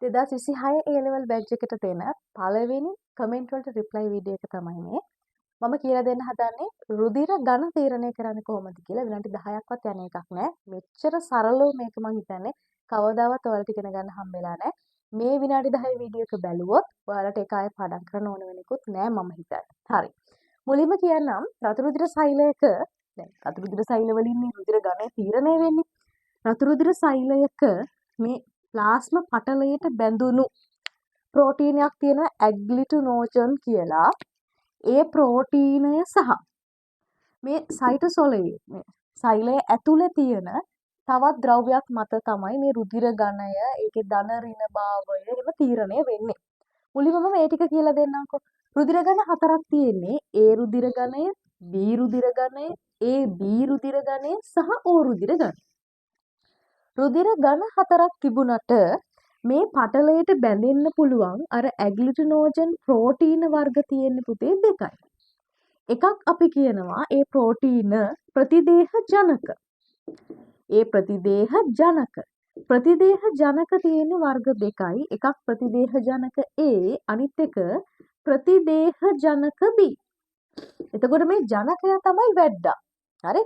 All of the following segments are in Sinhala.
2026 A level batch එකට දෙන පළවෙනි කමෙන්ට් වලට රිප්ලයි වීඩියෝ එක තමයි මේ. මම කියලා දෙන්න හදන්නේ රුධිර ඝන තීරණය කරන්නේ කොහොමද කියලා. විනාඩි 10ක්වත් යන එකක් නෑ. මෙච්චර සරලව මේක මම හිතන්නේ කවදාවත් ඔයාලට ඉගෙන ගන්න හම්බෙලා නෑ. මේ විනාඩි 10 වීඩියෝ එක බැලුවොත් ඔයාලට ඒක ආයෙ පාඩම් කරන්න ඕන වෙනකුත් නෑ මම හිතන්නේ. හරි. මුලින්ම කියන්නම් රතු රුධිර සෛලයක දැන් රතු රුධිර සෛල වලින් මේ රුධිර ඝනය තීරණය වෙන්නේ. රතු රුධිර සෛලයක මේ ප්ලාස්ම පටලයට බැඳුණු ප්‍රෝටීනයක් තියෙන ඇග්ලිටුනෝජන් කියලා. ඒ ප්‍රෝටීනය සහ මේ සයිටෝසොලයේ මේ සෛලය ඇතුලේ තියෙන තවත් ද්‍රව්‍යයක් මත තමයි මේ රුධිර ඝනය, ඒකේ ධන ඍණ භාවය එහෙම තීරණය වෙන්නේ. මුලින්ම මම මේ ටික කියලා දෙන්නම්කෝ. රුධිර ඝන හතරක් තියෙන්නේ. A රුධිර ඝනය, B රුධිර ඝනය, AB රුධිර ඝනය සහ O රුධිර ඝනය. රුධිර ඝන හතරක් තිබුණට මේ පටලයට බැඳෙන්න පුළුවන් අර ඇග්ලිටුනෝජන් ප්‍රෝටීන වර්ග තියෙන පුතේ දෙකයි. එකක් අපි කියනවා ඒ ප්‍රෝටීන ප්‍රතිදේහ ජනක. ඒ ප්‍රතිදේහ ජනක. ප්‍රතිදේහ ජනක තියෙන වර්ග දෙකයි. එකක් ප්‍රතිදේහ ජනක A, අනිත් එක ප්‍රතිදේහ ජනක B. එතකොට මේ ජනකයා තමයි වැඩ්ඩා. හරි?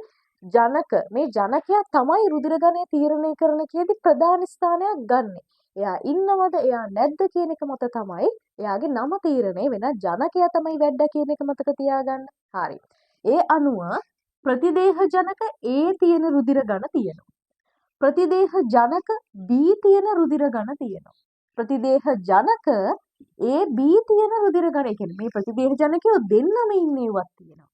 ජනක මේ ජනකයා තමයි රුධිර ඝනය තීරණය කරන කීයේදී ප්‍රධාන ස්ථානයක් ගන්නෙ. එයා ඉන්නවද එයා නැද්ද කියන එක මත තමයි එයාගේ නම තීරණය වෙන. ජනකයා තමයි වැඩ කියන එක මතක තියාගන්න. හරි. ඒ අනුව ප්‍රතිදේහ ජනක A තියෙන රුධිර ඝන තියෙනවා. ප්‍රතිදේහ ජනක B තියෙන රුධිර ඝන තියෙනවා. ප්‍රතිදේහ ජනක A B තියෙන රුධිර ඝන. ඒ කියන්නේ මේ ප්‍රතිදේහ ජනකයෝ දෙන්නම ඉන්නේවත් තියෙනවා.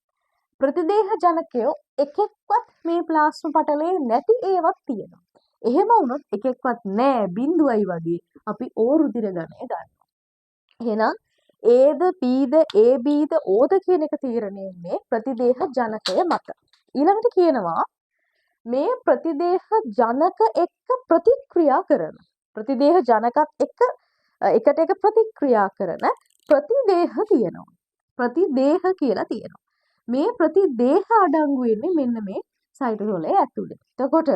ප්‍රතිදේහ ජනකයෝ එකෙක්වත් මේ ප්ලාස්ම පටලයේ නැති ඒවත් තියෙනවා. එහෙම වුණොත් එකෙක්වත් නෑ බිඳුවයි වගේ අපි O රුධිර ඝනය ගන්නවා. එහෙනම් Aද Bද ABද Oද කියන එක තීරණය වෙන්නේ ප්‍රතිදේහ ජනකය මත. ඊළඟට කියනවා මේ ප්‍රතිදේහ ජනක එක්ක ප්‍රතික්‍රියා කරන ප්‍රතිදේහ ජනකත් එක්ක එකට එක ප්‍රතික්‍රියා කරන ප්‍රතිදේහ තියෙනවා. ප්‍රතිදේහ කියලා තියෙනවා. මේ ප්‍රතිදේහ අඩංගු වෙන්නේ මෙන්න මේ සයිටෝසොලයේ ඇතුලේ. එතකොට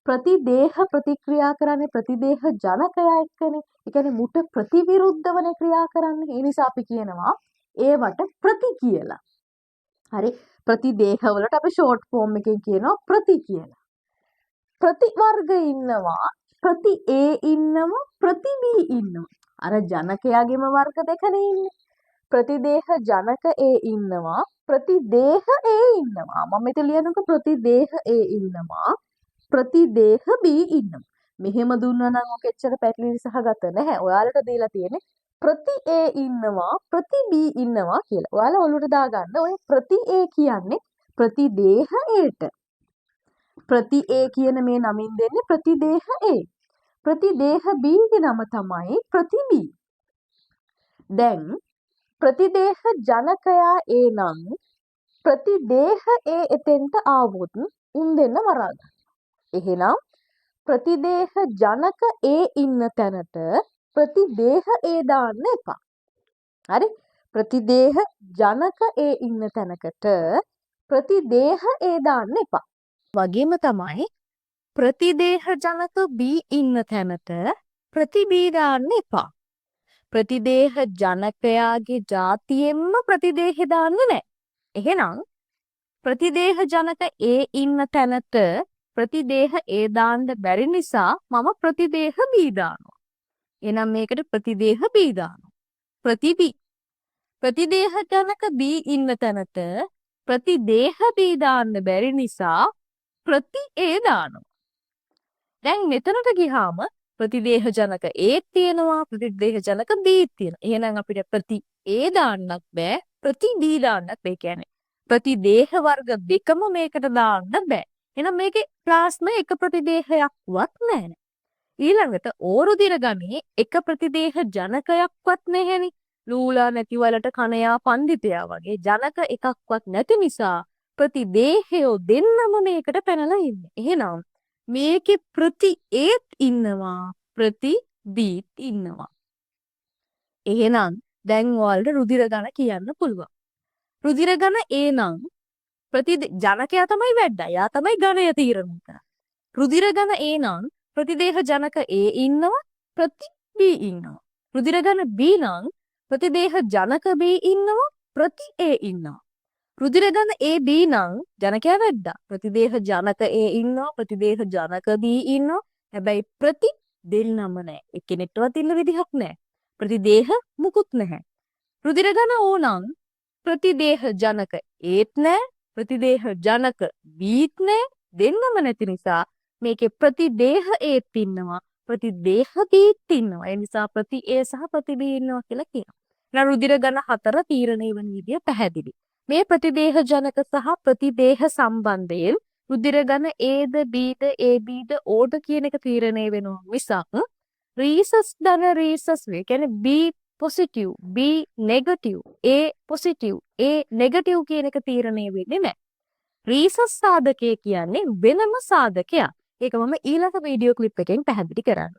ප්‍රතිදේහ ප්‍රතික්‍රියා කරන්නේ ප්‍රතිදේහ ජනකයා එක්කනේ. ඒ කියන්නේ මුට ප්‍රතිවිරුද්ධවනේ ක්‍රියා කරන්නේ. ඒ නිසා අපි කියනවා ඒවට ප්‍රති කියලා. හරි. ප්‍රතිදේහ වලට අපි ෂෝට් ෆෝම් එකෙන් කියනවා ප්‍රති කියලා. ප්‍රති වර්ග ඉන්නවා, ප්‍රති A ඉන්නවා, ප්‍රති B ඉන්නවා. අර ජනකයාගේම වර්ග දෙකනේ ඉන්නේ. ප්‍රතිදේහ ජනක A ඉන්නවා, ප්‍රතිදේහ A ඉන්නවා. මම මෙතන ලියනකො ප්‍රතිදේහ A ඉන්නවා, ප්‍රතිදේහ B ඉන්නවා. මෙහෙම දුන්නා නම් ඔක එච්චර පැටලිලි සහගත නැහැ. ඔයාලට දීලා තියෙන්නේ ප්‍රති A ඉන්නවා, ප්‍රති B ඉන්නවා කියලා. ඔයාලා ඔලුවට දාගන්න ඔය ප්‍රති A කියන්නේ ප්‍රතිදේහ Aට. ප්‍රති A කියන මේ නමින් දෙන්නේ ප්‍රතිදේහ A. ප්‍රතිදේහ B ගේ නම තමයි ප්‍රති B. දැන් ප්‍රතිදේහ ජනකයා A නම් ප්‍රතිදේහ A එතෙන්ට ආවොත් උන් දෙන්න මරා ගන්න. එහෙනම් ප්‍රතිදේහ ජනක A ඉන්න තැනට ප්‍රතිදේහ A දාන්න එපා. හරි? ප්‍රතිදේහ ජනක A ඉන්න තැනකට ප්‍රතිදේහ A දාන්න එපා. වගේම තමයි ප්‍රතිදේහ ජනක B ඉන්න තැනට ප්‍රති B දාන්න එපා. ප්‍රතිදේහ ජනකයාගේ જાතියෙන්ම ප්‍රතිදේහ දාන්න නැහැ. එහෙනම් ප්‍රතිදේහ ජනක A ඉන්න තැනට ප්‍රතිදේහ A දාන්න බැරි නිසා මම ප්‍රතිදේහ B දානවා. එහෙනම් මේකට ප්‍රතිදේහ B දානවා. ප්‍රති B. ප්‍රතිදේහ ජනක B ඉන්න තැනට ප්‍රතිදේහ B දාන්න බැරි නිසා ප්‍රති A දානවා. දැන් මෙතනට ගියාම ප්‍රතිදේහ ජනක A තියෙනවා, ප්‍රතිදේහ ජනක B තියෙනවා. එහෙනම් අපිට ප්‍රති A දාන්නත් බෑ, ප්‍රති B දාන්නත් බෑ. කියන්නේ ප්‍රතිදේහ වර්ග දෙකම මේකට දාන්න බෑ. එහෙනම් මේකේ ප්ලාස්ම එක ප්‍රතිදේහයක්වත් නැහැ. ඊළඟට O රුධිර ගණයේ එක ප්‍රතිදේහ ජනකයක්වත් නැහෙනි. ලූලා නැති වලට කණයා පණ්ඩිතයා වගේ ජනක එකක්වත් නැති නිසා ප්‍රතිදේහයෝ දෙන්නම මේකට පැනලා ඉන්නේ. එහෙනම් මේකේ ප්‍රති Aත් ඉන්නවා, ප්‍රති Bත් ඉන්නවා. එහෙනම් දැන් ඔයාලට රුධිර ඝන කියන්න පුළුවන්. රුධිර ඝන A නම් ජනකයා තමයි වැඩ. යා තමයි ඝනය තීරණය කරන්නේ. රුධිර ඝන A නම් ප්‍රතිදේහ ජනක A ඉන්නවා, ප්‍රති B ඉන්නවා. රුධිර ඝන B නම් ප්‍රතිදේහ ජනක B ඉන්නවා ප්‍රති A ඉන්නවා. රුධිර ඝන AB නම් ජනකයා වැද්දා. ප්‍රතිදේහ ජනක A ඉන්නවා ප්‍රතිදේහ ජනක B ඉන්නවා. හැබැයි ප්‍රති දෙන්නම නැහැ. එක්කෙනෙක්ටවත් ඉන්න විදිහක් නැහැ. ප්‍රතිදේහ මුකුත් නැහැ. රුධිර ඝන O නම් ප්‍රතිදේහ ජනක Aත් නැහැ. ප්‍රතිදේහ ජනක Bත් නැහැ. දෙන්නම නැති නිසා මේකේ ප්‍රතිදේහ Aත් ඉන්නවා. ප්‍රතිදේහ Bත් ඉන්නවා. ඒ නිසා ප්‍රති A සහ ප්‍රති B ඉන්නවා කියලා කියනවා. එහෙනම් රුධිර ඝන 4 තීරණය වෙන විදිය පැහැදිලි. මේ ප්‍රතිදේහ ජනක සහ ප්‍රතිදේහ සම්බන්ධයෙන් රුධිර ඝන Aද Bද ABද Oද කියන එක තීරණය වෙනවා මිසක් රීසස් ධන රීසස් වේ. කියන්නේ B positive, B negative, A positive, A negative කියන එක තීරණය වෙන්නේ නැහැ. රීසස් සාධකය කියන්නේ වෙනම සාධකයක්. ඒක මම ඊළඟ වීඩියෝ ක්ලිප් එකෙන් පැහැදිලි කරන්නම්.